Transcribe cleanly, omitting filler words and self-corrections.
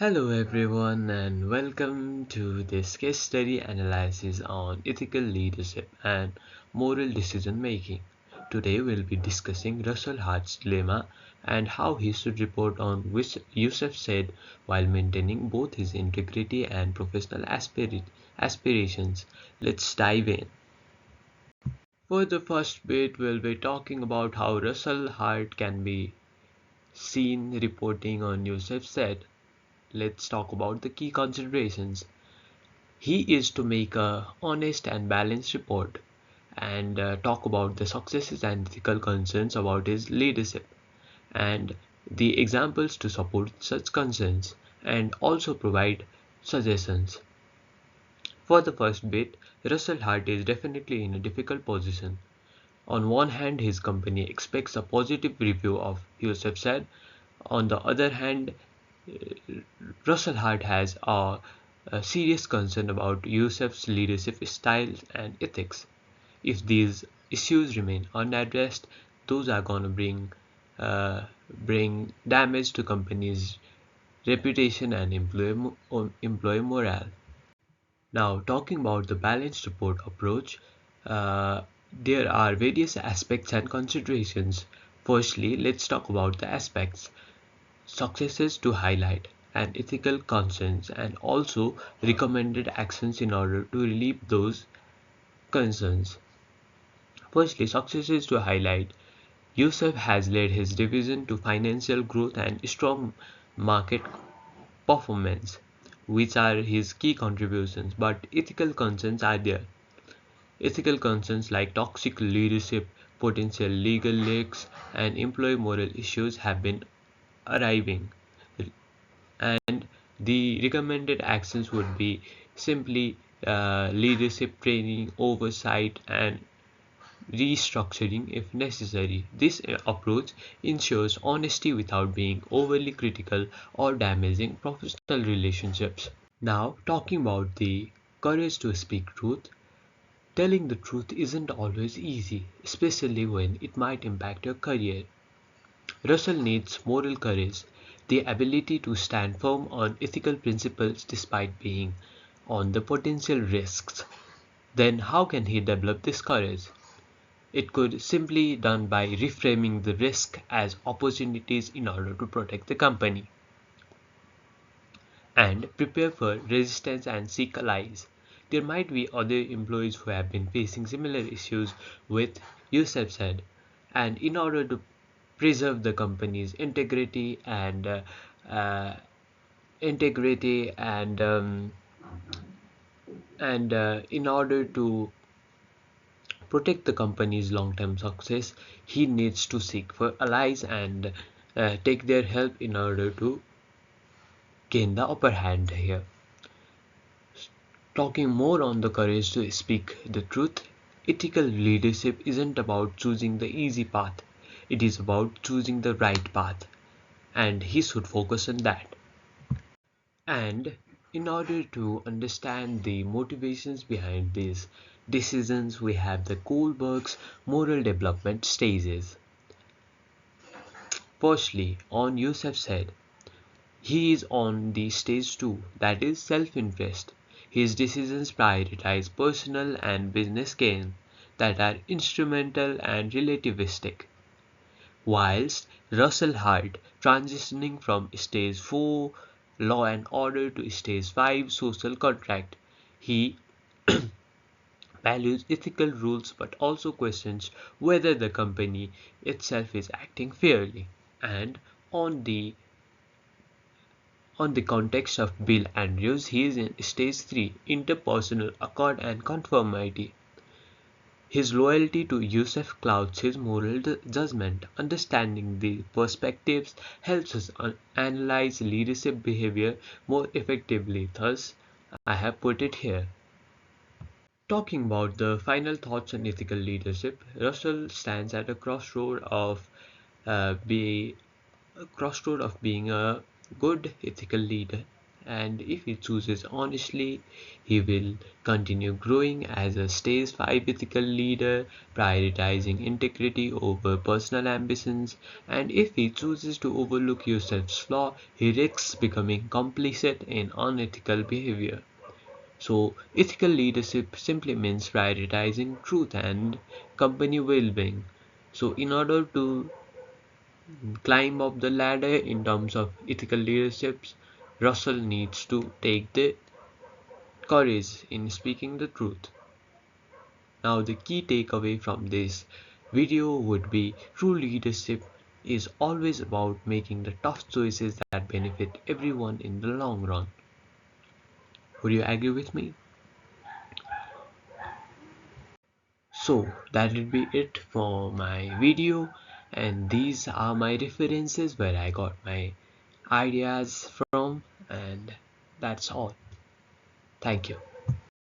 Hello everyone and welcome to this case study analysis on ethical leadership and moral decision making. Today we'll be discussing Russell Hart's dilemma and how he should report on which Yusuf said while maintaining both his integrity and professional aspirations. Let's dive in. For the first bit, we'll be talking about how Russell Hart can be seen reporting on Yusuf said. Let's talk about the key considerations. He is to make a honest and balanced report and talk about the successes and ethical concerns about his leadership and the examples to support such concerns and also provide suggestions. For the first bit, Russell Hart is definitely in a difficult position. On one hand, his company expects a positive review of Yusuf Said. On the other hand, Russell Hart has a serious concern about Yusuf's leadership style and ethics. If these issues remain unaddressed, those are gonna bring damage to company's reputation and employee morale. Now, talking about the balanced report approach, uh, there are various aspects and considerations. Firstly, let's talk about the aspects. Successes to highlight and ethical concerns and also recommended actions in order to relieve those concerns. Firstly, successes to highlight. Yusuf has led his division to financial growth and strong market performance, which are his key contributions, but ethical concerns are there. Ethical concerns like toxic leadership, potential legal leaks, and employee moral issues have been arriving, and the recommended actions would be simply leadership training, oversight, and restructuring if necessary. This approach ensures honesty without being overly critical or damaging professional relationships. Now, talking about the courage to speak truth. Telling the truth isn't always easy, especially when it might impact your career. Russell needs moral courage, the ability to stand firm on ethical principles despite being on the potential risks. Then how can he develop this courage? It could simply done by reframing the risk as opportunities in order to protect the company and prepare for resistance and seek allies. There might be other employees who have been facing similar issues with Yusuf said, and in order to preserve the company's uh, integrity and in order to protect the company's long-term success, he needs to seek for allies and take their help in order to gain the upper hand here. Talking more on the courage to speak the truth, ethical leadership isn't about choosing the easy path, it is about choosing the right path, and he should focus on that. And in order to understand the motivations behind these decisions, we have the Kohlberg's moral development stages. Firstly, on Yusuf said, he is on the stage 2, that is self-interest. His decisions prioritize personal and business gain that are instrumental and relativistic, whilst Russell Hart, transitioning from stage 4 law and order to stage 5 social contract, he values ethical rules but also questions whether the company itself is acting fairly. And on the context of Bill Andrews, he is in stage 3, interpersonal accord and conformity. His loyalty to Yusuf clouds his moral judgment. Understanding the perspectives helps us analyze leadership behavior more effectively. Thus, I have put it here. Talking about the final thoughts on ethical leadership, Russell stands at a uh, be, crossroad of being a good ethical leader and if he chooses honestly, he will continue growing as a stage 5 ethical leader, prioritizing integrity over personal ambitions. And if he chooses to overlook Yusuf's flaw, he risks becoming complicit in unethical behavior. So, ethical leadership simply means prioritizing truth and company well being. So, in order to climb up the ladder in terms of ethical leadership, Russell needs to take the courage in speaking the truth. Now, the key takeaway from this video would be true leadership is always about making the tough choices that benefit everyone in the long run. Would you agree with me? So that will be it for my video, and these are my references where I got my ideas from, and that's all. Thank you.